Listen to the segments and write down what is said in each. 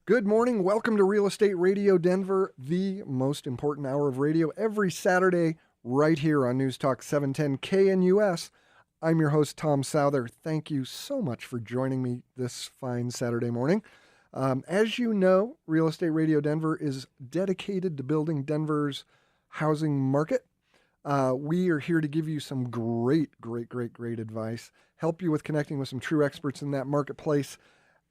Good morning. Welcome to Real Estate Radio Denver, the most important hour of radio every Saturday right here on News Talk 710 KNUS. I'm your host, Tom Souther. Thank you so much for joining me this fine Saturday morning. As you know, Real Estate Radio Denver is dedicated to building Denver's housing market. We are here to give you some great advice, help you with connecting with some true experts in that marketplace.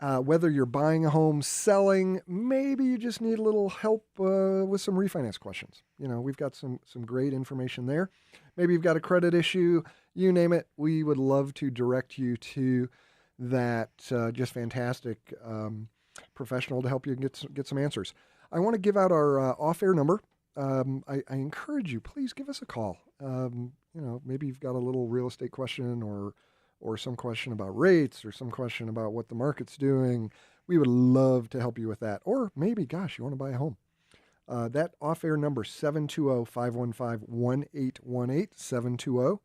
Whether you're buying a home, selling, maybe you just need a little help with some refinance questions. You know, we've got some great information there. Maybe you've got a credit issue, you name it. We would love to direct you to that just fantastic professional to help you get some answers. I want to give out our off-air number. I encourage you, please give us a call. Maybe you've got a little real estate question or some question about rates or some question about what the market's doing. We would love to help you with that. Or maybe, gosh, you want to buy a home. That off-air number, 720-515-1818,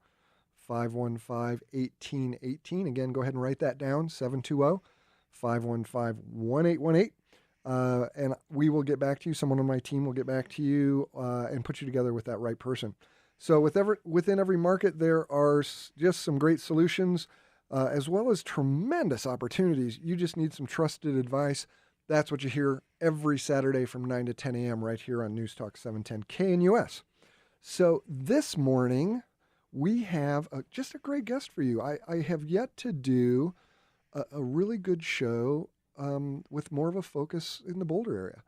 720-515-1818. Again, go ahead and write that down, 720-515-1818. And we will get back to you. Someone on my team will get back to you and put you together with that right person. So within every market, there are just some great solutions as well as tremendous opportunities. You just need some trusted advice. That's what you hear every Saturday from 9 to 10 a.m. right here on News Talk 710 KNUS. So this morning, we have just a great guest for you. I have yet to do a really good show with more of a focus in the Boulder area.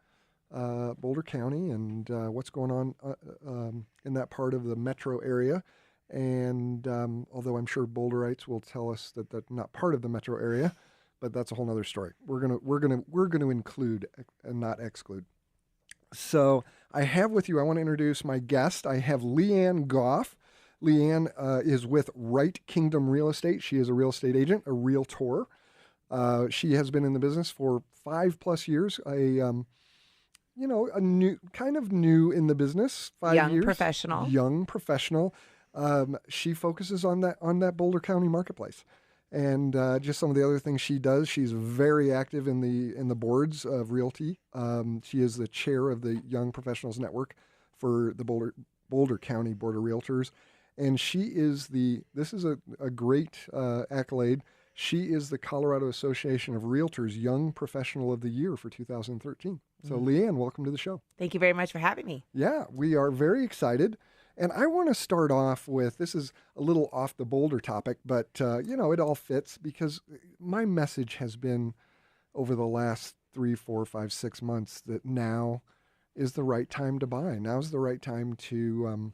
Boulder County and what's going on in that part of the metro area. And although I'm sure Boulderites will tell us that that's not part of the metro area, but that's a whole nother story. We're gonna include and not exclude. So I have with you, I want to introduce my guest. I have Leanne Goff. Leanne is with Wright Kingdom Real Estate. She is a real estate agent, a realtor. She has been in the business for 5+ years. New in the business, 5 years. Young professional. She focuses on that Boulder County marketplace. And just some of the other things she does, she's very active in the boards of realty. She is the chair of the Young Professionals Network for the Boulder County Board of Realtors. And she is this is a great accolade. She is the Colorado Association of Realtors Young Professional of the Year for 2013. So, Leanne, welcome to the show. Thank you very much for having me. Yeah, we are very excited. And I want to start off with, this is a little off the Boulder topic, but, it all fits because my message has been over the last 3, 4, 5, 6 months that now is the right time to buy. Now's the right time to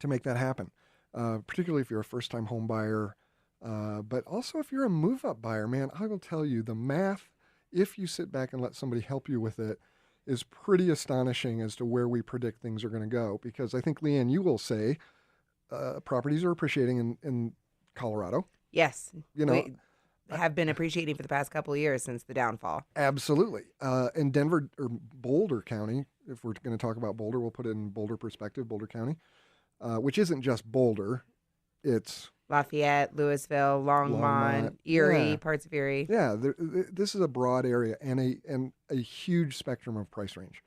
make that happen, particularly if you're a first-time home buyer. But also if you're a move-up buyer, man, I will tell you the math, if you sit back and let somebody help you with it, is pretty astonishing as to where we predict things are going to go. Because I think, Leanne, you will say properties are appreciating in Colorado. Yes. We have been appreciating for the past couple of years since the downfall. Absolutely. In Denver, or Boulder County, if we're going to talk about Boulder, we'll put it in Boulder perspective, Boulder County, which isn't just Boulder. It's Lafayette, Louisville, Longmont, Erie, yeah. Parts of Erie. Yeah, this is a broad area and a huge spectrum of price range.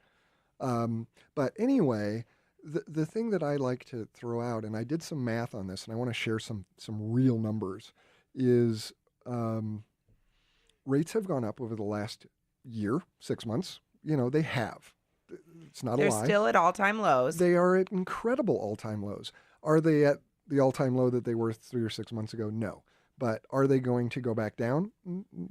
But anyway, the thing that I like to throw out, and I did some math on this, and I want to share some real numbers, is rates have gone up over the last year, 6 months. They have. It's not a lie. They're still at all-time lows. They are at incredible all-time lows. Are they at the all-time low that they were 3 or 6 months ago? No. But are they going to go back down?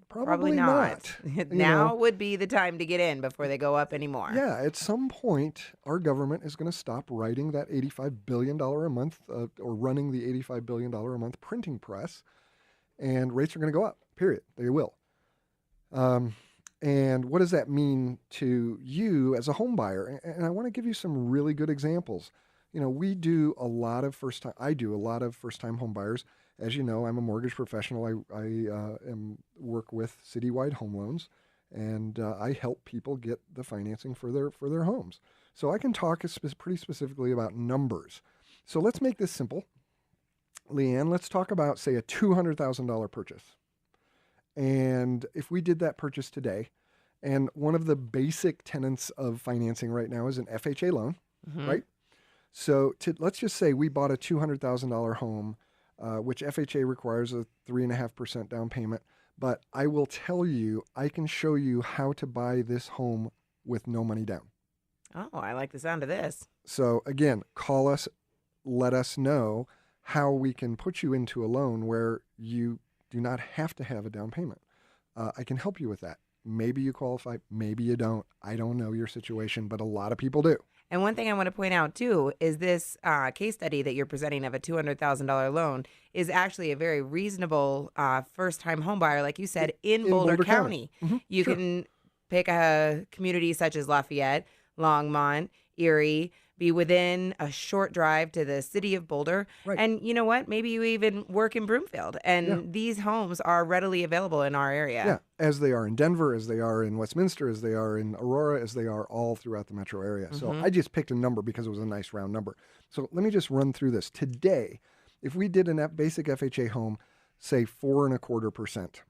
Probably not. Now would be the time to get in before they go up anymore. Yeah, at some point, our government is going to stop writing that $85 billion a month or running the $85 billion a month printing press, and rates are going to go up, period. They will. And what does that mean to you as a home buyer? And I want to give you some really good examples. I do a lot of first-time home buyers. As you know, I'm a mortgage professional. I work with citywide home loans, and I help people get the financing for their homes. So I can talk pretty specifically about numbers. So let's make this simple. Leanne, let's talk about, say, a $200,000 purchase. And if we did that purchase today, And one of the basic tenets of financing right now is an FHA loan, right? So let's just say we bought a $200,000 home, which FHA requires a 3.5% down payment. But I will tell you, I can show you how to buy this home with no money down. Oh, I like the sound of this. So again, call us, let us know how we can put you into a loan where you do not have to have a down payment. I can help you with that. Maybe you qualify, maybe you don't. I don't know your situation, but a lot of people do. And one thing I want to point out too is this case study that you're presenting of a $200,000 loan is actually a very reasonable first-time home buyer, like you said, in Boulder County. You can pick a community such as Lafayette, Longmont, Erie, be within a short drive to the city of Boulder. Right. And you know what? Maybe you even work in Broomfield. And these homes are readily available in our area. Yeah, as they are in Denver, as they are in Westminster, as they are in Aurora, as they are all throughout the metro area. So I just picked a number because it was a nice round number. So let me just run through this. Today, if we did a basic FHA home, say 4.25%,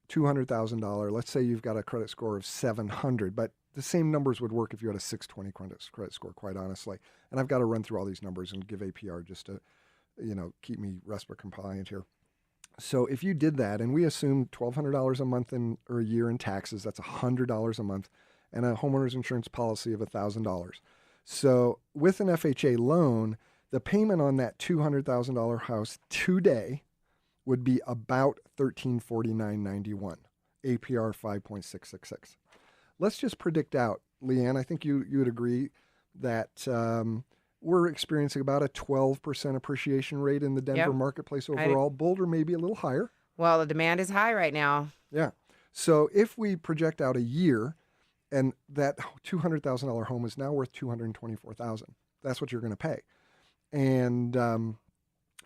$200,000, let's say you've got a credit score of 700, but the same numbers would work if you had a 620 credit score, quite honestly. And I've got to run through all these numbers and give APR just to, keep me RESPA compliant here. So if you did that, and we assume $1,200 a month or a year in taxes, that's $100 a month, and a homeowner's insurance policy of $1,000. So with an FHA loan, the payment on that $200,000 house today would be about $1,349.91, APR 5.666. Let's just predict out, Leanne, I think you would agree that we're experiencing about a 12% appreciation rate in the Denver marketplace overall. Boulder may be a little higher. Well, the demand is high right now. Yeah. So if we project out a year, and that $200,000 home is now worth $224,000, that's what you're going to pay. And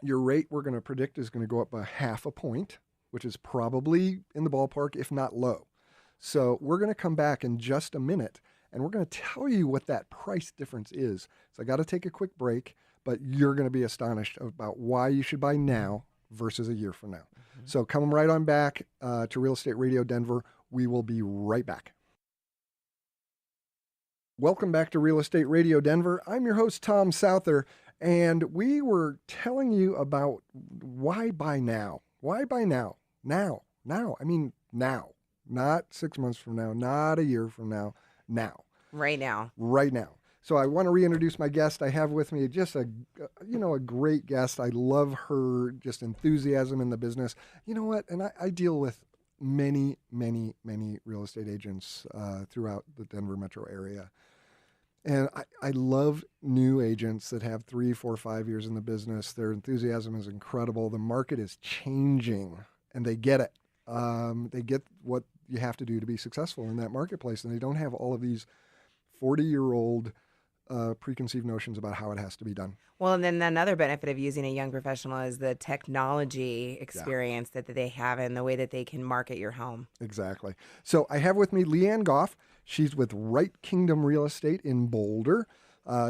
your rate we're going to predict is going to go up by 0.5 point, which is probably in the ballpark, if not low. So we're going to come back in just a minute, and we're going to tell you what that price difference is. So I got to take a quick break, but you're going to be astonished about why you should buy now versus a year from now. So come right on back to Real Estate Radio Denver. We will be right back. Welcome back to Real Estate Radio Denver. I'm your host, Tom Souther, and we were telling you about why buy now. Why buy now? Now. I mean, now. Not 6 months from now, not a year from now, now. Right now. Right now. So I want to reintroduce my guest. I have with me just a great guest. I love her just enthusiasm in the business. You know what? And I deal with many, many, many real estate agents throughout the Denver metro area. And I love new agents that have 3, 4, 5 years in the business. Their enthusiasm is incredible. The market is changing, and they get it. They get what you have to do to be successful in that marketplace, and they don't have all of these 40-year-old preconceived notions about how it has to be done. Well, and then another benefit of using a young professional is the technology experience that they have and the way that they can market your home. Exactly. So I have with me Leanne Goff. She's with Wright Kingdom Real Estate in Boulder.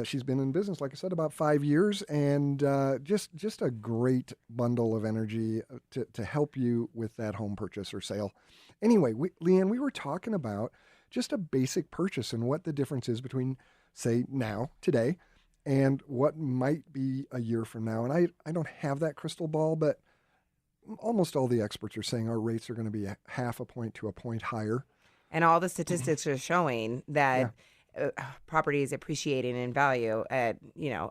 She's been in business, like I said, about 5 years, and just a great bundle of energy to help you with that home purchase or sale. Anyway, Leanne, we were talking about just a basic purchase and what the difference is between, say, now, today, and what might be a year from now. And I don't have that crystal ball, but almost all the experts are saying our rates are going to be 0.5 point to a point higher. And all the statistics are showing that property is appreciating in value at,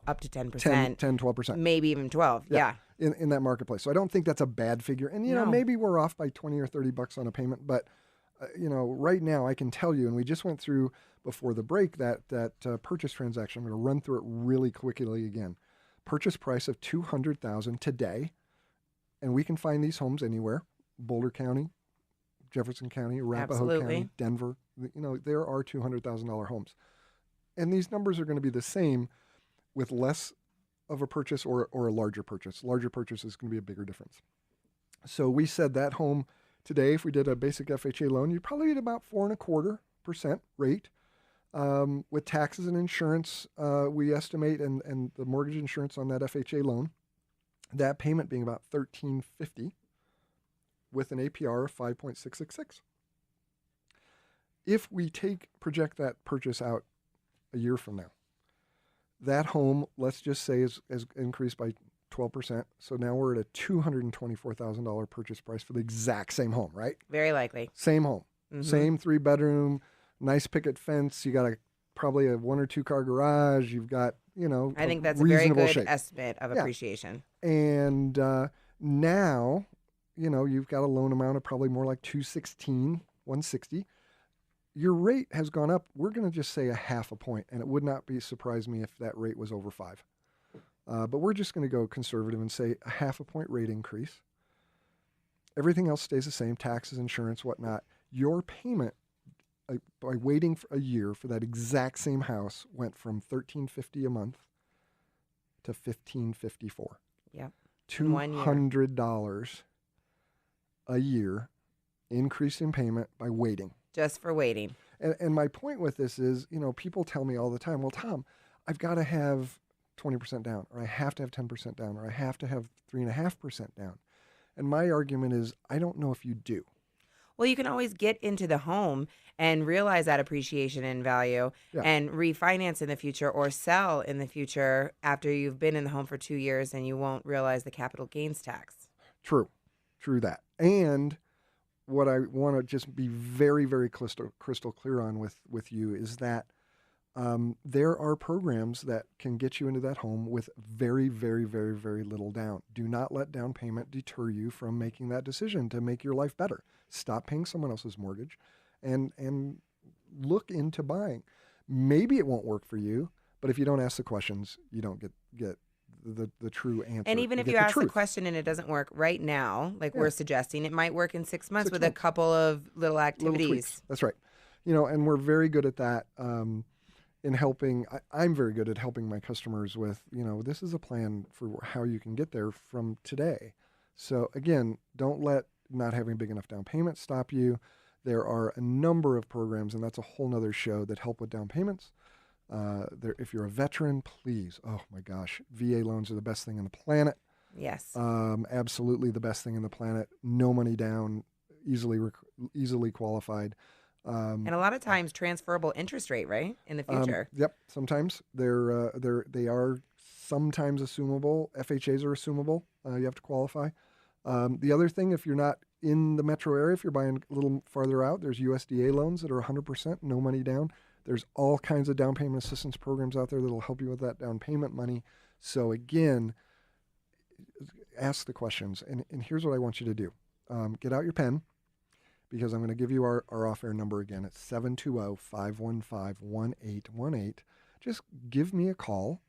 up to 10%. 10, 12%. Maybe even 12. Yeah. In that marketplace. So I don't think that's a bad figure. And, maybe we're off by 20 or 30 bucks on a payment. But, right now I can tell you, and we just went through before the break, that purchase transaction. I'm going to run through it really quickly again. Purchase price of $200,000 today. And we can find these homes anywhere. Boulder County, Jefferson County, Arapahoe County, Denver. There are $200,000 homes. And these numbers are going to be the same with less of a purchase or a larger purchase. Larger purchase is going to be a bigger difference. So we said that home today, if we did a basic FHA loan, you'd probably get about 4.25% rate. With taxes and insurance, we estimate, and the mortgage insurance on that FHA loan, that payment being about $1,350 with an APR of 5.666. if we project that purchase out a year from now, that home, let's just say, is increased by 12%. So now we're at a $224,000 purchase price for the exact same home, right? Very likely. Same home, same 3-bedroom, nice picket fence. You got probably a 1 or 2 car garage. You've got, I think that's a very good shape. estimate of appreciation. And now, you've got a loan amount of probably more like 216, 160. Your rate has gone up. We're going to just say a half a point, and it would not surprise me if that rate was over 5. But we're just going to go conservative and say a half a point rate increase. Everything else stays the same, taxes, insurance, whatnot. Your payment, by waiting for a year for that exact same house, went from $1,350 a month to $1,554. Yep. $200 a year increase in payment by waiting. Just for waiting. And my point with this is, people tell me all the time, well, Tom, I've got to have 20% down, or I have to have 10% down, or I have to have 3.5% down. And my argument is, I don't know if you do. Well, you can always get into the home and realize that appreciation in value and refinance in the future or sell in the future after you've been in the home for 2 years and you won't realize the capital gains tax. True that. And what I want to just be very, very crystal clear on with you is that there are programs that can get you into that home with very, very, very, very little down. Do not let down payment deter you from making that decision to make your life better. Stop paying someone else's mortgage and look into buying. Maybe it won't work for you, but if you don't ask the questions, you don't get the true answer. And even if you ask the question and it doesn't work right now, like we're suggesting, it might work in 6 months with a couple of little activities. Little tweaks. That's right. And we're very good at that. In helping, I'm very good at helping my customers with, this is a plan for how you can get there from today. So again, don't let not having big enough down payment stop you. There are a number of programs, and that's a whole nother show, that help with down payments. If you're a veteran, please, oh my gosh, VA loans are the best thing on the planet. Yes. Absolutely the best thing on the planet. No money down, easily qualified. And a lot of times transferable interest rate, right? In the future. Yep. Sometimes they are sometimes assumable. FHAs are assumable. You have to qualify. The other thing, if you're not in the metro area, if you're buying a little farther out, there's USDA loans that are 100%, no money down. There's all kinds of down payment assistance programs out there that'll help you with that down payment money. So again, ask the questions. And here's what I want you to do. Get out your pen, because I'm going to give you our off-air number again. It's 720-515-1818. Just give me a call,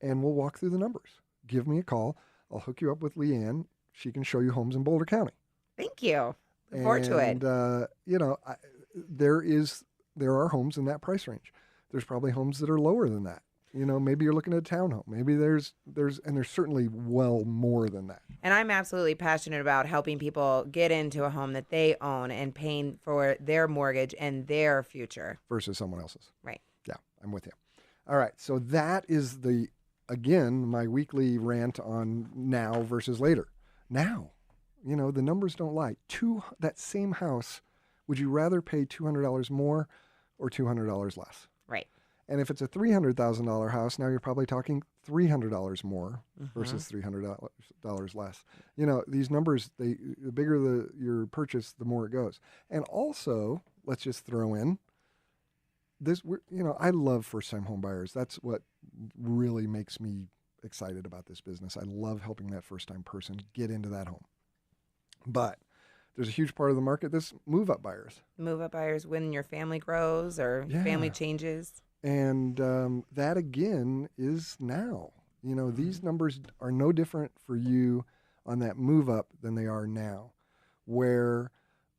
and we'll walk through the numbers. Give me a call. I'll hook you up with Leanne. She can show you homes in Boulder County. Thank you. Look forward to it. There are homes in that price range. There's probably homes that are lower than that. Maybe you're looking at a townhome. Maybe there's certainly well more than that. And I'm absolutely passionate about helping people get into a home that they own and paying for their mortgage and their future Versus someone else's. Right. Yeah, I'm with you. All right, so that is my weekly rant on now versus later. Now, the numbers don't lie. That same house, would you rather pay $200 more or $200 less? Right. And if it's a $300,000 house, now you're probably talking $300 more versus $300 less. These numbers, the bigger your purchase, the more it goes. And also, let's just throw in this. I love first-time home buyers. That's what really makes me excited about this business. I love helping that first-time person get into that home. But there's a huge part of the market that's move-up buyers. Move-up buyers when your family grows or family changes. And that, again, is now. These numbers are no different for you on that move up than they are now. Where,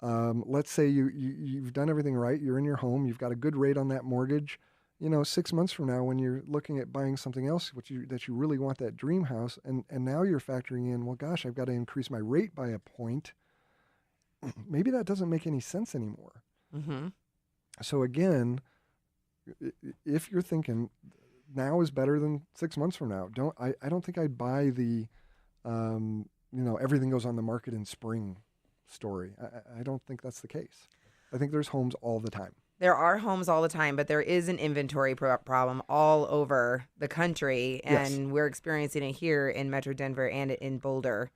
let's say you've done everything right. You're in your home. You've got a good rate on that mortgage. 6 months from now, when you're looking at buying something else that you really want, that dream house, and now you're factoring in, well, gosh, I've got to increase my rate by a point. Maybe that doesn't make any sense anymore. Mm-hmm. So again, if you're thinking now is better than 6 months from now, I don't think I'd buy the, everything goes on the market in spring story. I don't think that's the case. I think there's homes all the time. There are homes all the time, but there is an inventory problem all over the country, and we're experiencing it here in Metro Denver and in Boulder.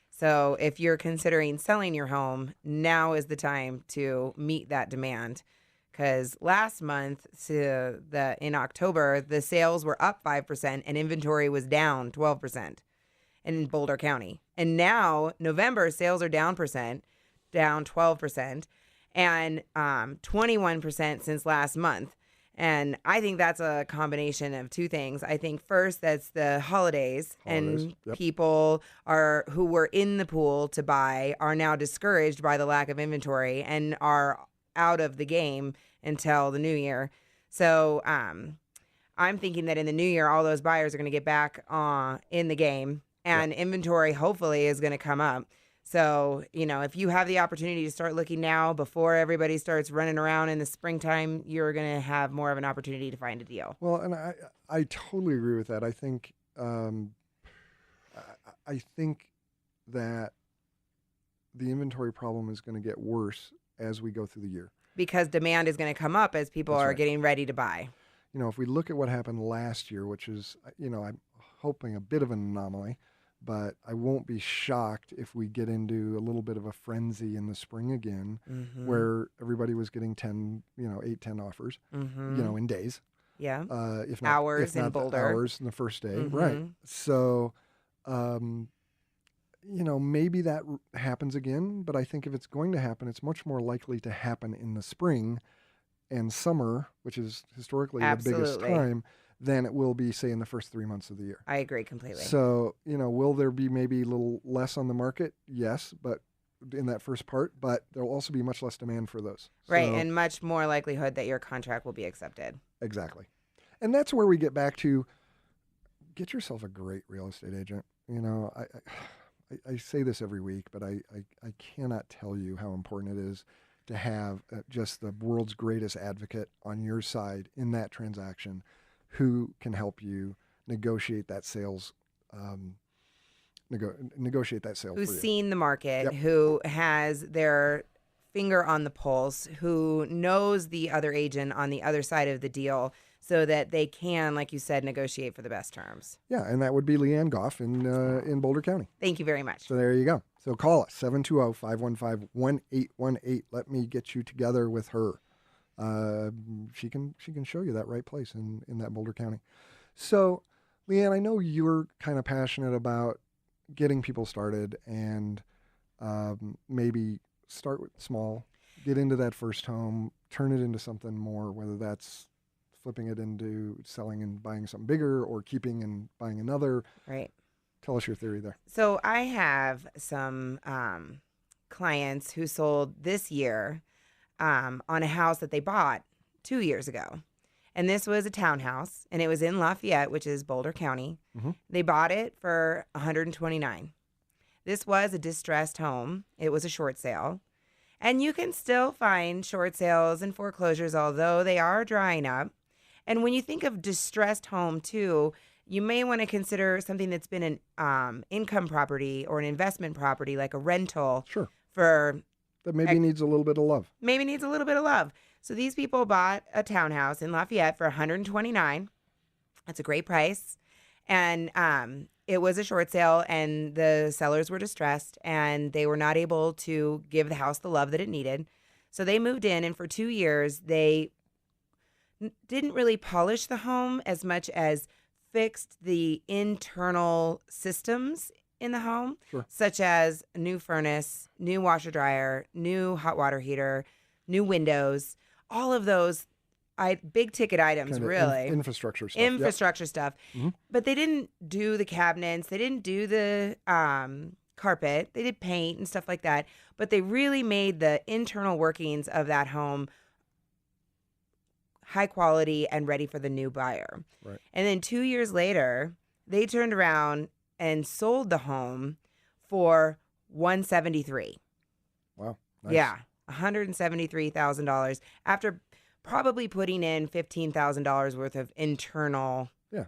So if you're considering selling your home, now is the time to meet that demand. Because last month, in October, the sales were up 5% and inventory was down 12% in Boulder County. And now, November, sales are down 12%, and 21% since last month. And I think that's a combination of two things. I think first, that's the holidays. And people who were in the pool to buy are now discouraged by the lack of inventory and are out of the game until the new year. So I'm thinking that in the new year, all those buyers are going to get back in the game, and inventory hopefully is going to come up. So, if you have the opportunity to start looking now before everybody starts running around in the springtime, you're going to have more of an opportunity to find a deal. Well, and I totally agree with that. I think that the inventory problem is going to get worse as we go through the year. Because demand is going to come up as people are getting ready to buy. If we look at what happened last year, which is, I'm hoping a bit of an anomaly, but I won't be shocked if we get into a little bit of a frenzy in the spring again, where everybody was getting 10 offers, in days. Yeah. If not hours in Boulder. Hours in the first day. Right. So, maybe that happens again, but I think if it's going to happen, it's much more likely to happen in the spring and summer, which is historically the biggest time, than it will be, say, in the first 3 months of the year. I agree completely. So, will there be maybe a little less on the market? Yes, but in that first part, but there will also be much less demand for those. Right, and much more likelihood that your contract will be accepted. Exactly. And that's where we get back to get yourself a great real estate agent. I say this every week, but I cannot tell you how important it is to have just the world's greatest advocate on your side in that transaction who can help you negotiate that sales negotiate that sale who's for you. Seen the market, who has their finger on the pulse, who knows the other agent on the other side of the deal, so that they can, like you said, negotiate for the best terms. Yeah, and that would be Leanne Goff in Boulder County. Thank you very much. So there you go. So call us, 720-515-1818. Let me get you together with her. She can show you that right place in that Boulder County. So, Leanne, I know you're kind of passionate about getting people started and maybe start with small, get into that first home, turn it into something more, whether that's flipping it into selling and buying something bigger or keeping and buying another. Right. Tell us your theory there. So I have some clients who sold this year on a house that they bought 2 years ago. And this was a townhouse, and it was in Lafayette, which is Boulder County. Mm-hmm. They bought it for $129,000. This was a distressed home. It was a short sale. And you can still find short sales and foreclosures, although they are drying up. And when you think of distressed home, too, you may want to consider something that's been an income property or an investment property, like a rental. Sure. That maybe needs a little bit of love. Maybe needs a little bit of love. So these people bought a townhouse in Lafayette for $129,000. That's a great price. And it was a short sale, and the sellers were distressed, and they were not able to give the house the love that it needed. So they moved in, and for 2 years, they didn't really polish the home as much as fixed the internal systems in the home, sure, such as a new furnace, new washer dryer, new hot water heater, new windows, all of those big ticket items, kind of really. Infrastructure stuff. Infrastructure stuff. Mm-hmm. But they didn't do the cabinets. They didn't do the carpet. They did paint and stuff like that. But they really made the internal workings of that home high quality and ready for the new buyer. Right. And then 2 years later, they turned around and sold the home for $173,000. Wow. Nice. Yeah, $173,000 after probably putting in $15,000 worth of internal. Yeah.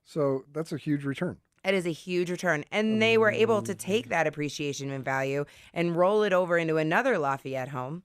So that's a huge return. It is a huge return. And they were able to take that appreciation in value and roll it over into another Lafayette home,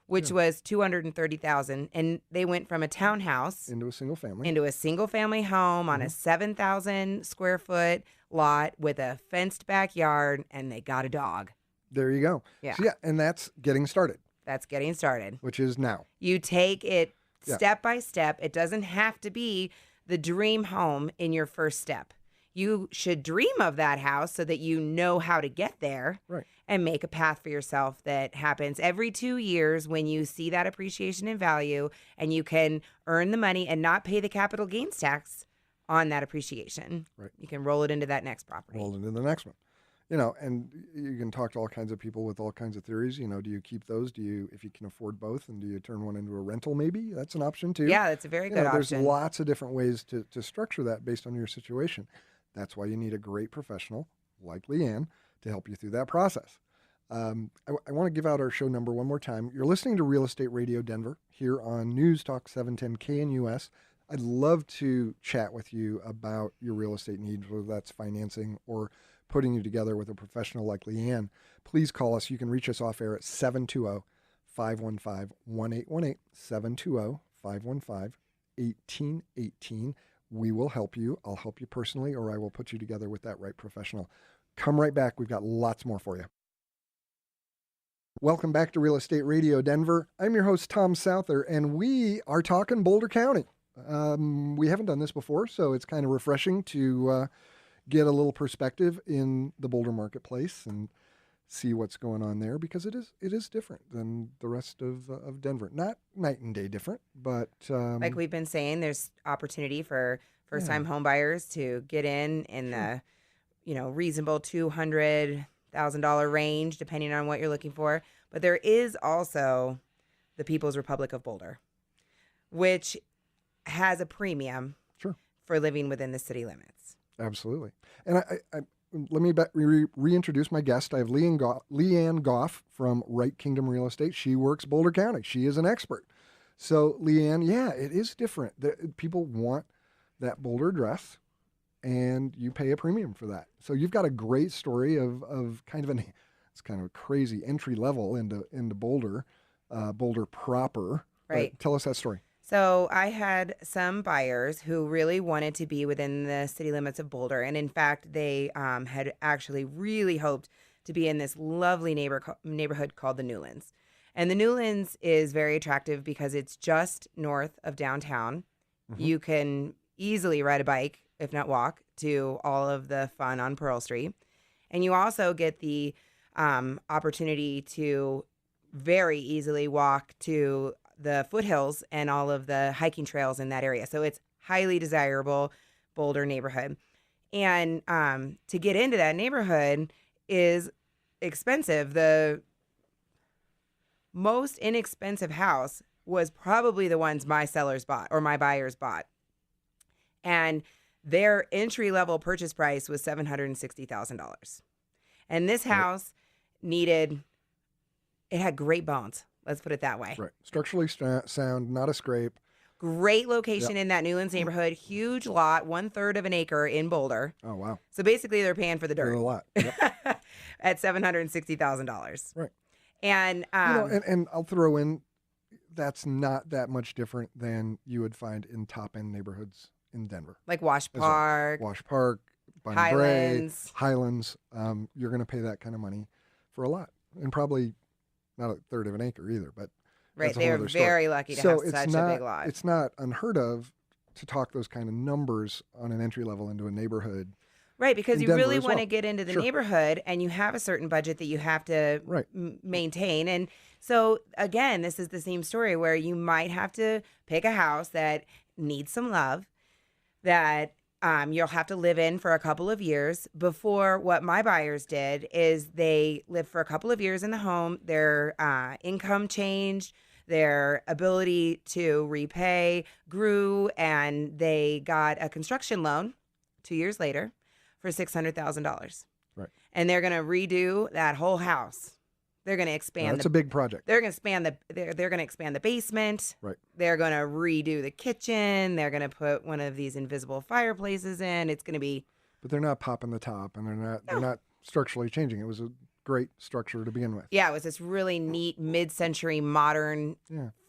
which was $230,000, and they went from a townhouse Into a single family. into a single family home on a 7,000 square foot lot with a fenced backyard, and they got a dog. There you go. Yeah. So, and that's getting started, That's getting started. which is now. You take it step by step. It doesn't have to be the dream home in your first step. You should dream of that house so that you know how to get there, Right. and make a path for yourself that happens every 2 years when you see that appreciation in value, and you can earn the money and not pay the capital gains tax on that appreciation. Right. You can roll it into that next property. Roll into the next one. And you can talk to all kinds of people with all kinds of theories. Do you keep those? If you can afford both, and do you turn one into a rental maybe? That's an option too. Yeah, that's a very good There's option. lots of different ways to structure that based on your situation. That's why you need a great professional like Leanne to help you through that process. I want to give out our show number one more time. You're listening to Real Estate Radio Denver here on News Talk 710 KNUS. I'd love to chat with you about your real estate needs, whether that's financing or putting you together with a professional like Leanne. Please call us. You can reach us off air at 720-515-1818, 720-515-1818. We will help you. I'll help you personally, or I will put you together with that right professional. Come right back. We've got lots more for you. Welcome back to Real Estate Radio Denver. I'm your host, Tom Souther, and we are talking Boulder County. We haven't done this before, so it's kind of refreshing to get a little perspective in the Boulder marketplace and see what's going on there, because it is different than the rest of Denver. Not night and day different, but like we've been saying, there's opportunity for first-time home buyers to get in the reasonable $200,000 range, depending on what you're looking for. But there is also the People's Republic of Boulder, which has a premium for living within the city limits. Absolutely. And I let me reintroduce my guest. I have Leanne Goff from Wright Kingdom Real Estate. She works Boulder County. She is an expert. So Leanne, it is different. People want that Boulder address, and you pay a premium for that. So you've got a great story of it's kind of a crazy entry level into Boulder, Boulder proper. Right. Tell us that story. So I had some buyers who really wanted to be within the city limits of Boulder. And in fact, they had actually really hoped to be in this lovely neighborhood called the Newlands. And the Newlands is very attractive because it's just north of downtown. Mm-hmm. You can easily ride a bike, if not walk, to all of the fun on Pearl Street. And you also get the opportunity to very easily walk to the foothills and all of the hiking trails in that area. So it's highly desirable Boulder neighborhood. And to get into that neighborhood is expensive. The most inexpensive house was probably the ones my sellers bought or my buyers bought. And their entry-level purchase price was $760,000. And this house it had great bones. Let's put it that way. Right. Structurally sound, not a scrape. Great location in that Newlands neighborhood. Huge lot, 1/3 of an acre in Boulder. Oh, wow. So basically they're paying for the dirt. A lot. Yep. At $760,000. Right. And, and I'll throw in, that's not that much different than you would find in top-end neighborhoods in Denver. Like Wash Park. Wash Park, Bonnie Highlands. Brae, Highlands. You're going to pay that kind of money for a lot. And probably not 1/3 of an acre either, but right, that's a they whole are other story. very lucky to have such a big lot. It's not unheard of to talk those kind of numbers on an entry level into a neighborhood. Right, because you Denver really as want to well. get into the neighborhood, and you have a certain budget that you have to maintain. And so, again, this is the same story where you might have to pick a house that needs some love, that you'll have to live in for a couple of years. Before, what my buyers did is they lived for a couple of years in the home. Their income changed. Their ability to repay grew, and they got a construction loan 2 years later for $600,000. Right. And they're going to redo that whole house. They're going to expand. That's a big project. They're going to expand they're going to expand the basement. Right. They're going to redo the kitchen. They're going to put one of these invisible fireplaces in. It's going to be. But they're not popping the top, and they're not structurally changing. It was a great structure to begin with. Yeah, it was this really neat mid-century modern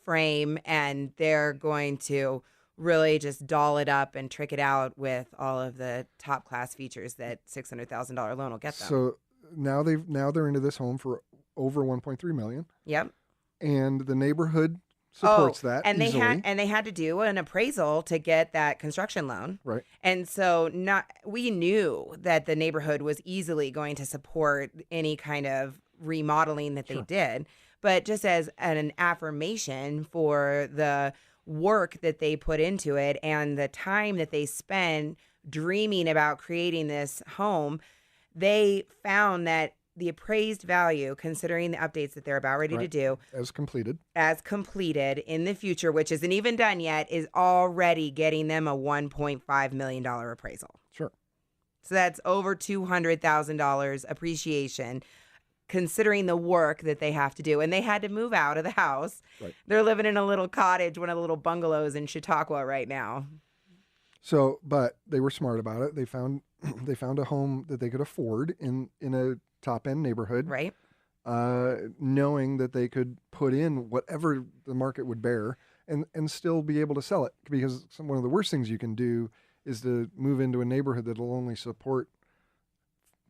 frame, and they're going to really just doll it up and trick it out with all of the top class features that $600,000 loan will get them. So now they're into this home for over 1.3 million. Yep. And the neighborhood supports that and easily. They had to do an appraisal to get that construction loan. Right. And so we knew that the neighborhood was easily going to support any kind of remodeling that they did. But just as an affirmation for the work that they put into it and the time that they spend dreaming about creating this home, they found that the appraised value, considering the updates that they're about ready to do, as completed in the future, which isn't even done yet, is already getting them a $1.5 million appraisal. Sure. So that's over $200,000 appreciation, considering the work that they have to do. And they had to move out of the house. Right. They're living in a little cottage, one of the little bungalows in Chautauqua right now. So, but they were smart about it. They found a home that they could afford in a top-end neighborhood, right? Knowing that they could put in whatever the market would bear and still be able to sell it. Because one of the worst things you can do is to move into a neighborhood that will only support,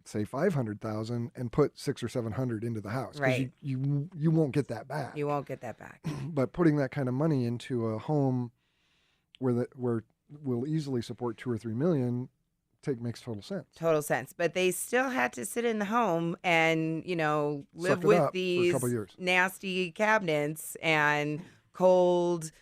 say, 500,000 and put 600 or 700 into the house. Right. You won't get that back. You won't get that back. But putting that kind of money into a home where will easily support 2 or 3 million makes total sense. Total sense. But they still had to sit in the home and, live with these nasty cabinets and cold,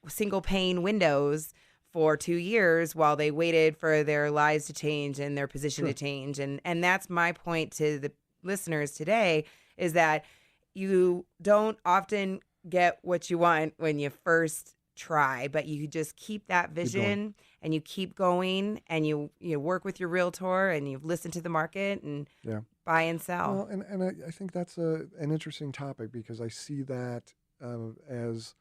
single pane windows for 2 years while they waited for their lives to change and their position to change. And that's my point to the listeners today, is that you don't often get what you want when you first try, but you just keep that vision and you keep going and you work with your realtor and you listen to the market and buy and sell. Well, and I think that's an interesting topic, because I see that as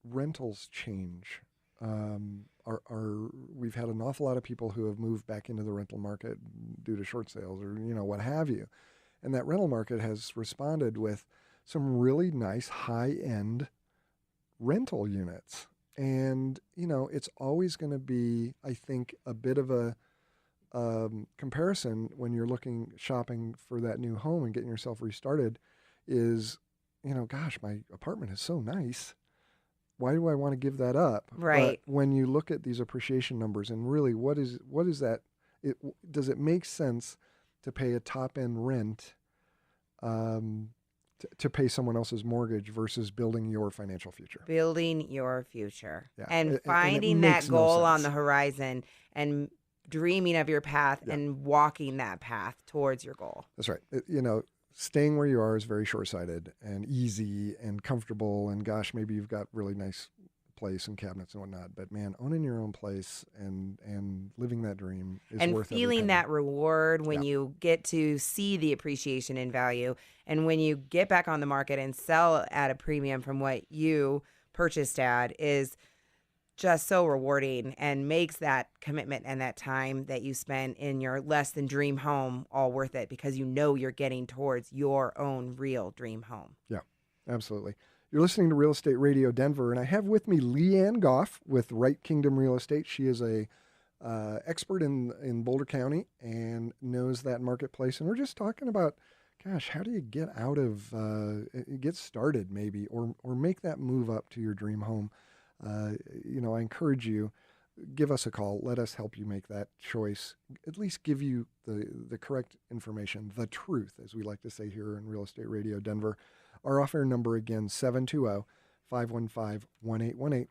rentals change. We've had an awful lot of people who have moved back into the rental market due to short sales or what have you, and that rental market has responded with some really nice high-end rental units. And, it's always going to be, I think, a bit of a comparison when you're shopping for that new home and getting yourself restarted is, gosh, my apartment is so nice. Why do I want to give that up? Right. But when you look at these appreciation numbers and really what is that, does it make sense to pay a top-end rent to pay someone else's mortgage versus building your financial future? Building your future. Yeah. And finding that goal on the horizon and dreaming of your path and walking that path towards your goal. That's right. Staying where you are is very short-sighted and easy and comfortable. And gosh, maybe you've got really nice place and cabinets and whatnot, but man, owning your own place and living that dream is worth every penny. And feeling that reward when you get to see the appreciation in value, and when you get back on the market and sell at a premium from what you purchased at, is just so rewarding and makes that commitment and that time that you spent in your less than dream home all worth it, because you're getting towards your own real dream home. Yeah, absolutely. You're listening to Real Estate Radio Denver, and I have with me Leanne Goff with Wright Kingdom Real Estate. She is a expert in Boulder County and knows that marketplace. And we're just talking about, gosh, how do you get get started maybe, or make that move up to your dream home? I encourage you, give us a call. Let us help you make that choice. At least give you the correct information, the truth, as we like to say here in Real Estate Radio Denver. Our offer number again, 720-515-1818,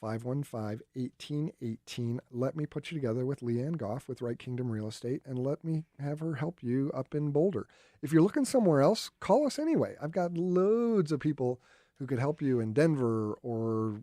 720-515-1818. Let me put you together with Leanne Goff with Wright Kingdom Real Estate, and let me have her help you up in Boulder. If you're looking somewhere else, call us anyway. I've got loads of people who could help you in Denver or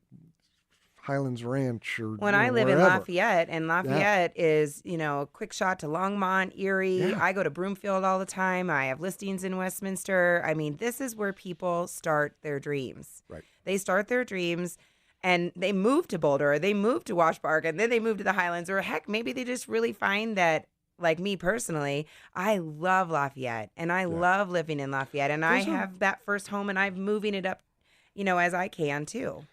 Highlands Ranch or when I live wherever. In Lafayette, and Lafayette is, a quick shot to Longmont, Erie. Yeah. I go to Broomfield all the time. I have listings in Westminster. I mean, this is where people start their dreams. Right. They start their dreams and they move to Boulder, or they move to Wash Park, and then they move to the Highlands, or heck, maybe they just really find that like me personally, I love Lafayette and I love living in Lafayette, and I have that first home and I'm moving it up, as I can too.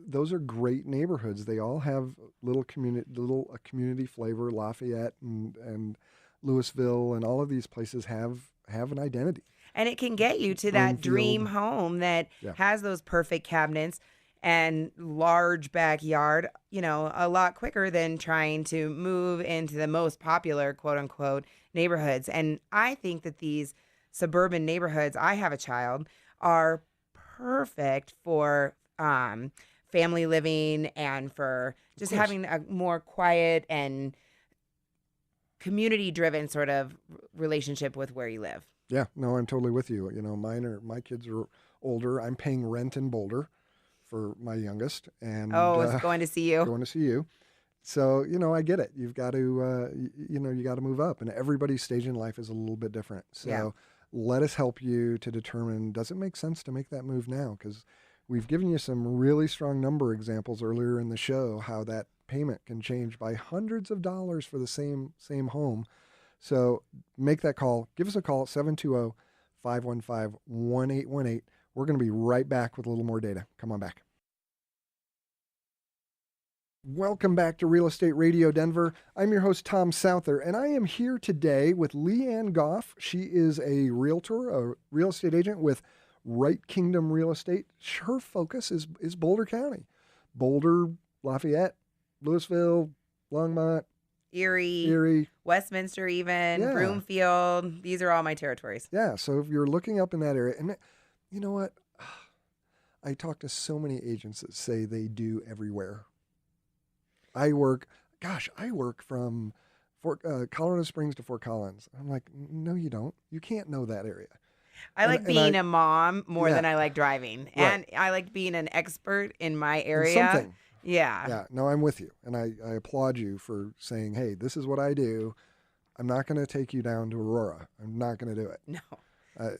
Those are great neighborhoods. They all have little community flavor. Lafayette and Louisville and all of these places have an identity. And it can get you to that dream home that has those perfect cabinets and large backyard, a lot quicker than trying to move into the most popular, quote unquote, neighborhoods. And I think that these suburban neighborhoods, I have a child, are perfect for family living and for just having a more quiet and community driven sort of relationship with where you live. Yeah, no, I'm totally with you. My kids are older. I'm paying rent in Boulder for my youngest, and it's going to see you. Going to see you. So I get it. You've got to you got to move up, and everybody's stage in life is a little bit different. So let us help you to determine, does it make sense to make that move now? Because we've given you some really strong number examples earlier in the show, how that payment can change by hundreds of dollars for the same home. So make that call. Give us a call at 720-515-1818. We're going to be right back with a little more data. Come on back. Welcome back to Real Estate Radio Denver. I'm your host, Tom Souther, and I am here today with Leanne Goff. She is a realtor, a real estate agent with Wright Kingdom Real Estate. Her focus is Boulder County. Boulder, Lafayette, Louisville, Longmont, Erie, Westminster even, Broomfield. These are all my territories. Yeah, so if you're looking up in that area, and you know what? I talk to so many agents that say they do everywhere. I work from Colorado Springs to Fort Collins. I'm like, no, you don't. You can't know that area. I like being a mom more than I like driving. Right. And I like being an expert in my area. In something. Yeah. Yeah. No, I'm with you. And I applaud you for saying, hey, this is what I do. I'm not going to take you down to Aurora. I'm not going to do it. No. I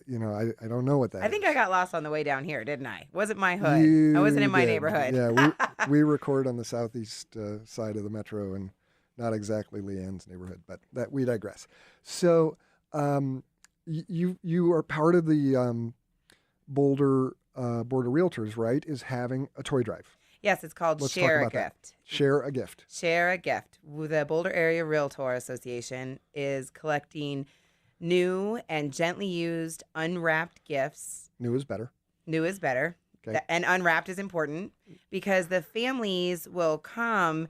don't know what that is. I think I got lost on the way down here, didn't I? Wasn't my hood. I wasn't in my neighborhood. Yeah, we record on the southeast side of the metro and not exactly Leanne's neighborhood, but that we digress. So you are part of the Boulder Realtors, right, is having a toy drive. Yes, it's called Share a Gift. Share a Gift. Share a Gift. The Boulder Area Realtor Association is collecting new and gently used unwrapped gifts. New is better. New is better. Okay. And unwrapped is important because the families will come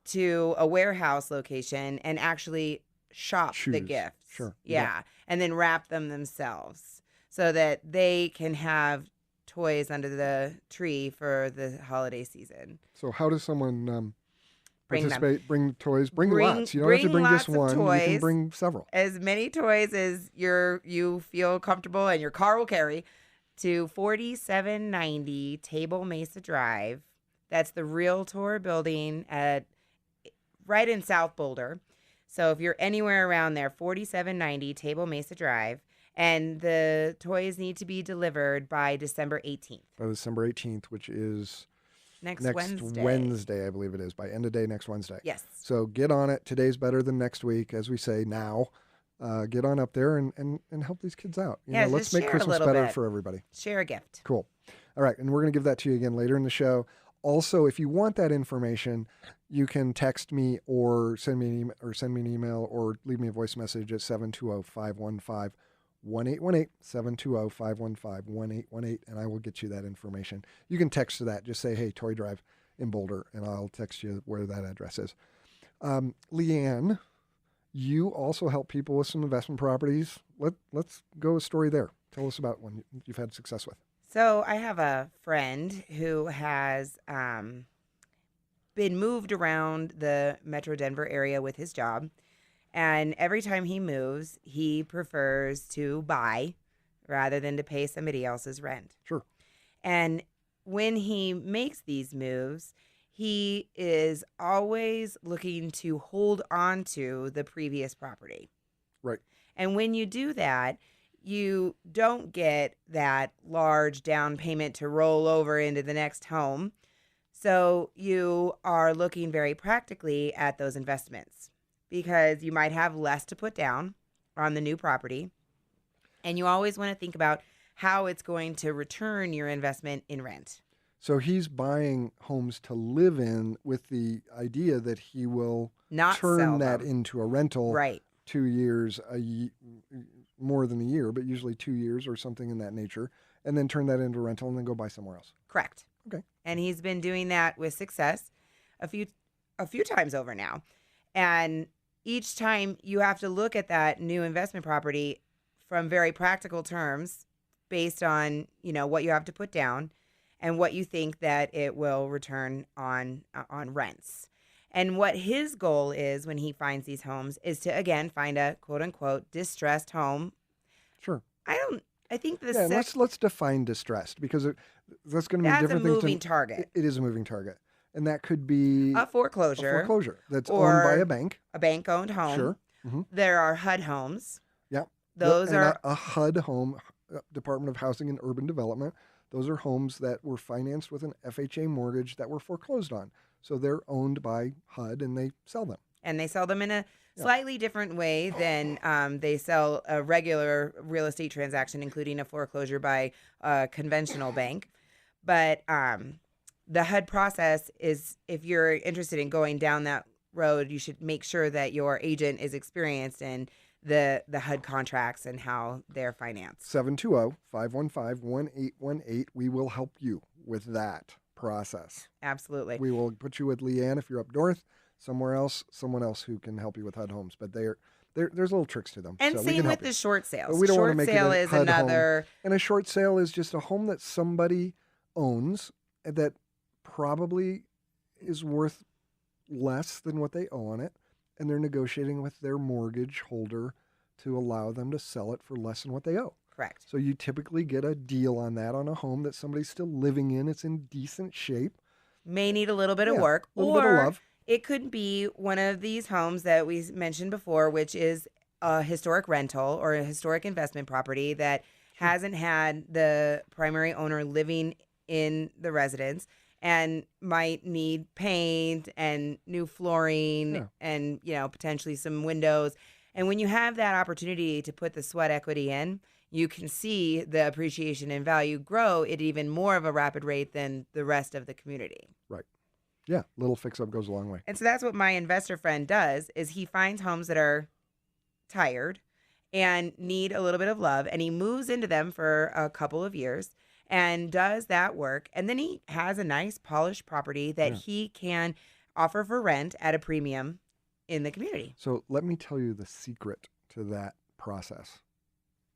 to a warehouse location and actually shop the gifts. Sure. Yeah. And then wrap them themselves so that they can have toys under the tree for the holiday season. So how does someone participate? Bring toys. Bring lots. You don't have to bring just one. Toys, you can bring several. As many toys as you feel comfortable and your car will carry, to 4790 Table Mesa Drive. That's the Realtor building right in South Boulder. So if you're anywhere around there, 4790 Table Mesa Drive. And the toys need to be delivered by December 18th. By December 18th, which is next Wednesday, I believe it is. By end of day next Wednesday. Yes. So get on it. Today's better than next week, as we say now. Get on up there and help these kids out. Let's make Christmas better for everybody. Share a gift. Cool. All right, and we're going to give that to you again later in the show. Also, if you want that information, you can text me or send me an email or leave me a voice message at 720-515-1818, 720-515-1818, and I will get you that information. You can text to that. Just say, hey, Toy Drive in Boulder, and I'll text you where that address is. Leanne, you also help people with some investment properties. Let's go a story there. Tell us about one you've had success with. So I have a friend who has been moved around the Metro Denver area with his job. And every time he moves, he prefers to buy rather than to pay somebody else's rent. Sure. And when he makes these moves, he is always looking to hold on to the previous property. Right. And when you do that, you don't get that large down payment to roll over into the next home. So you are looking very practically at those investments, because you might have less to put down on the new property. And you always want to think about how it's going to return your investment in rent. So he's buying homes to live in with the idea that he will Not turn sell that them. into a rental. Right. 2 years, more than a year, but usually 2 years or something in that nature, and then turn that into a rental and then go buy somewhere else. Correct. Okay. And he's been doing that with success a few times over now. And each time you have to look at that new investment property from very practical terms based on, what you have to put down and what you think that it will return on rents. And what his goal is when he finds these homes is to, again, find a quote unquote distressed home. Sure. I think let's define distressed, because that's going to mean different things. That's a moving target. It is a moving target. And that could be a foreclosure. A foreclosure that's owned by a bank. A bank-owned home. Sure. Mm-hmm. There are HUD homes. Yeah. Those are a HUD home, Department of Housing and Urban Development. Those are homes that were financed with an FHA mortgage that were foreclosed on. So they're owned by HUD and they sell them. And they sell them in a slightly different way than they sell a regular real estate transaction, including a foreclosure by a conventional bank. But the HUD process is, if you're interested in going down that road, you should make sure that your agent is experienced in the HUD contracts and how they're financed. 720-515-1818. We will help you with that process. Absolutely. We will put you with Leanne if you're up north. Somewhere else, someone else who can help you with HUD homes. But there's little tricks to them. And so same with the short sales. But we don't want to Short make sale it a is HUD another. Home. And a short sale is just a home that somebody owns that probably is worth less than what they owe on it. And they're negotiating with their mortgage holder to allow them to sell it for less than what they owe. Correct. So you typically get a deal on that on a home that somebody's still living in. It's in decent shape. May need a little bit of work. A little bit of love. It could be one of these homes that we mentioned before, which is a historic rental or a historic investment property that hasn't had the primary owner living in the residence and might need paint and new flooring and, potentially some windows. And when you have that opportunity to put the sweat equity in, you can see the appreciation and value grow at even more of a rapid rate than the rest of the community. Right. Yeah, little fix-up goes a long way. And so that's what my investor friend does, is he finds homes that are tired and need a little bit of love, and he moves into them for a couple of years and does that work. And then he has a nice polished property that he can offer for rent at a premium in the community. So let me tell you the secret to that process.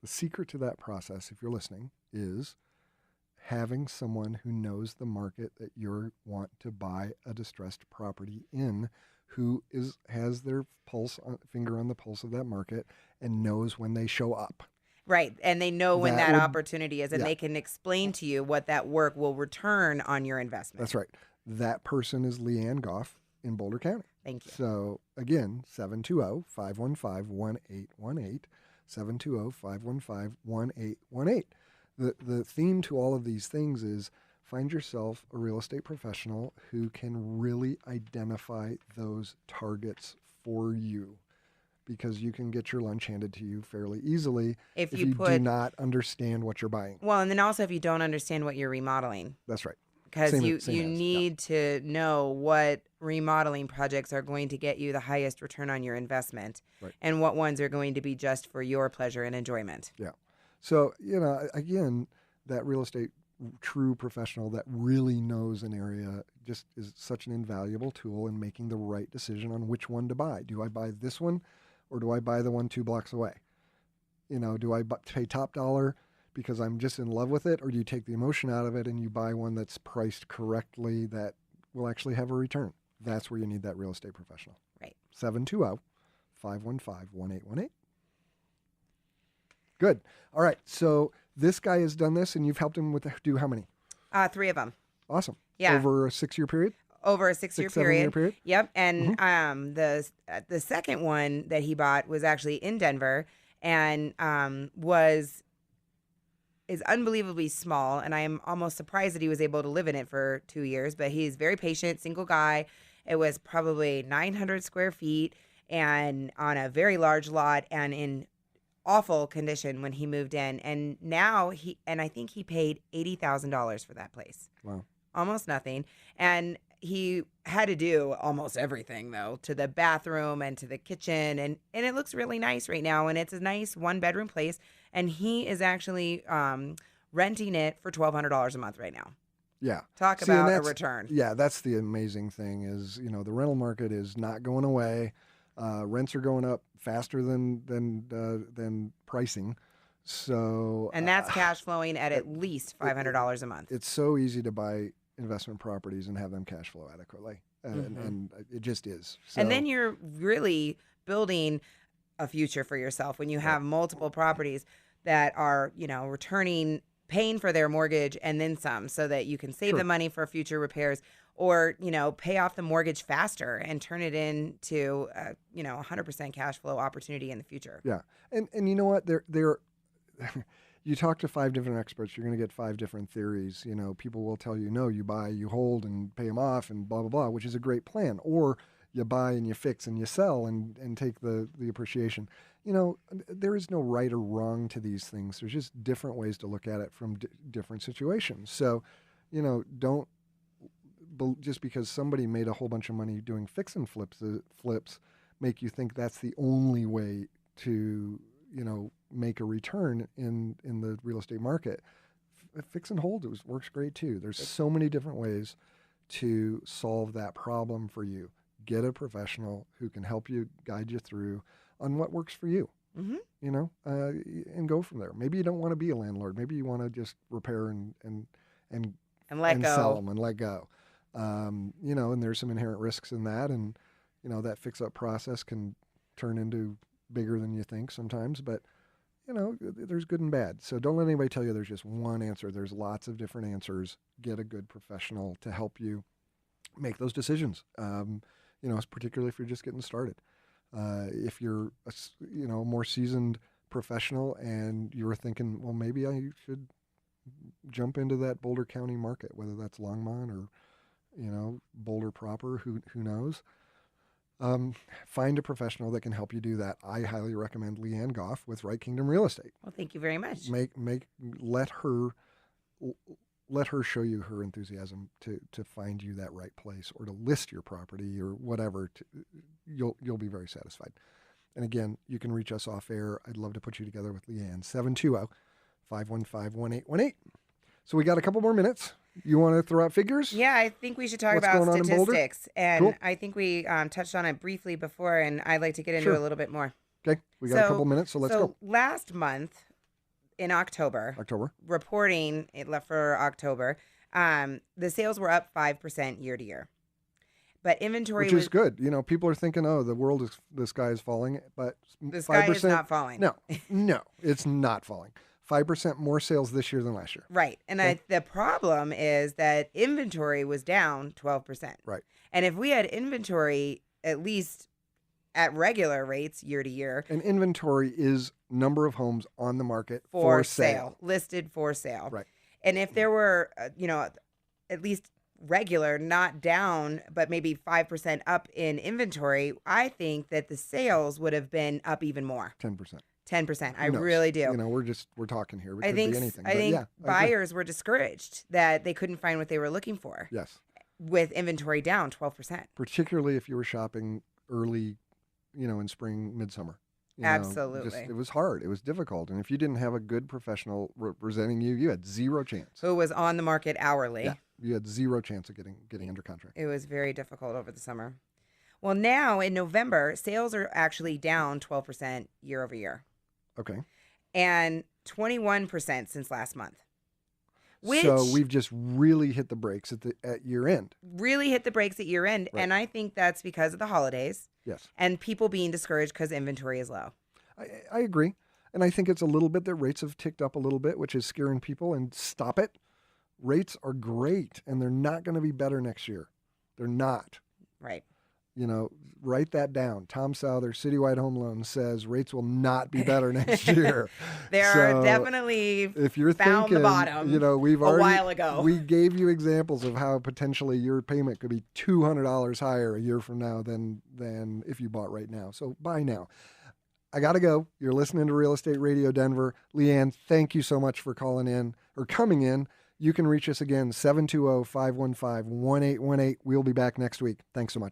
The secret to that process, if you're listening, is having someone who knows the market that you want to buy a distressed property in, who has their finger on the pulse of that market and knows when they show up. Right. And they know when that opportunity is, and they can explain to you what that work will return on your investment. That's right. That person is Leanne Goff in Boulder County. Thank you. So again, 720-515-1818, 720-515-1818. The theme to all of these things is find yourself a real estate professional who can really identify those targets for you, because you can get your lunch handed to you fairly easily if you do not understand what you're buying. Well, and then also if you don't understand what you're remodeling. That's right. Because you need to know what remodeling projects are going to get you the highest return on your investment, and what ones are going to be just for your pleasure and enjoyment. Yeah. So, again, that real estate true professional that really knows an area just is such an invaluable tool in making the right decision on which one to buy. Do I buy this one, or do I buy the one 2 blocks away? Do I pay top dollar because I'm just in love with it, or do you take the emotion out of it and you buy one that's priced correctly that will actually have a return? That's where you need that real estate professional. Right. 720-515-1818. Good. All right. So this guy has done this, and you've helped him do how many? 3 of them. Awesome. Yeah. Over a 6-year period? Over a 6-year period. 7-year period? Yep. And the second one that he bought was actually in Denver, and is unbelievably small, and I am almost surprised that he was able to live in it for 2 years, but he's very patient, single guy. It was probably 900 square feet, and on a very large lot and in awful condition when he moved in. And now I think he paid $80,000 for that place. Wow. Almost nothing. And he had to do almost everything, though, to the bathroom and to the kitchen. And it looks really nice right now. And it's a nice 1-bedroom place. And he is actually renting it for $1,200 a month right now. Yeah. Talk about a return. Yeah, that's the amazing thing is, the rental market is not going away. Rents are going up faster than pricing. So and that's cash flowing at least $500 a month. It's so easy to buy investment properties and have them cash flow adequately. And it just is. So, and then you're really building a future for yourself when you have multiple properties that are, returning, paying for their mortgage and then some, so that you can save the money for future repairs, or, pay off the mortgage faster and turn it into, 100% cash flow opportunity in the future. Yeah. And you know what? They're you talk to 5 different experts, you're going to get 5 different theories. People will tell you, no, you buy, you hold and pay them off and blah, blah, blah, which is a great plan. Or you buy and you fix and you sell and take the appreciation. There is no right or wrong to these things. There's just different ways to look at it from different situations. So, don't just because somebody made a whole bunch of money doing fix and flips make you think that's the only way to, make a return in the real estate market. Fix and hold works great too. There's so many different ways to solve that problem for you. Get a professional who can help you, guide you through on what works for you. And go from there. Maybe you don't want to be a landlord. Maybe you want to just repair and let go. Sell them and let go. And there's some inherent risks in that, and that fix-up process can turn into bigger than you think sometimes. But there's good and bad. So don't let anybody tell you there's just one answer. There's lots of different answers. Get a good professional to help you make those decisions. Particularly if you're just getting started. If you're a more seasoned professional and you're thinking, well, maybe I should jump into that Boulder County market, whether that's Longmont or Boulder proper, who knows. Find a professional that can help you do that. I highly recommend Leanne Goff with Wright Kingdom Real Estate. Well, thank you very much. Let her show you her enthusiasm to find you that right place, or to list your property or whatever. You'll be very satisfied. And again, you can reach us off air. I'd love to put you together with Leanne. 720-515-1818. So we got a couple more minutes. You want to throw out figures? Yeah, I think we should talk What's about going on in Boulder? statistics. And Cool. I think we touched on it briefly before, and I'd like to get into it a little bit more. Okay, we got a couple minutes, so let's go. Last month in October, reporting it left for October, the sales were up 5% year to year. But inventory which is good. People are thinking, oh, the sky is falling, but the sky 5%, is not falling. No, it's not falling. 5% more sales this year than last year. Right. And the problem is that inventory was down 12%. Right. And if we had inventory at least at regular rates year to year. And inventory is number of homes on the market for sale. Listed for sale. Right. And if there were, at least regular, not down, but maybe 5% up in inventory, I think that the sales would have been up even more. 10%. 10%. I really do. We're talking here. I think buyers were discouraged that they couldn't find what they were looking for. Yes. With inventory down 12%. Particularly if you were shopping early, in spring, midsummer. Absolutely. It was hard. It was difficult. And if you didn't have a good professional representing you, you had zero chance. Who was on the market hourly. Yeah. You had zero chance of getting under contract. It was very difficult over the summer. Well, now in November, sales are actually down 12% year over year. Okay. And 21% since last month. So we've just really hit the brakes at year end. Really hit the brakes at year end. Right. And I think that's because of the holidays. Yes. And people being discouraged because inventory is low. I agree. And I think it's a little bit that rates have ticked up a little bit, which is scaring people, and stop it. Rates are great, and they're not going to be better next year. They're not. Right. write that down. Tom Souther, Citywide Home Loans, says rates will not be better next year. They are definitely if you're found thinking, the bottom we've a while ago. We gave you examples of how potentially your payment could be $200 higher a year from now than if you bought right now. So buy now. I got to go. You're listening to Real Estate Radio Denver. Leanne, thank you so much for coming in. You can reach us again, 720-515-1818. We'll be back next week. Thanks so much.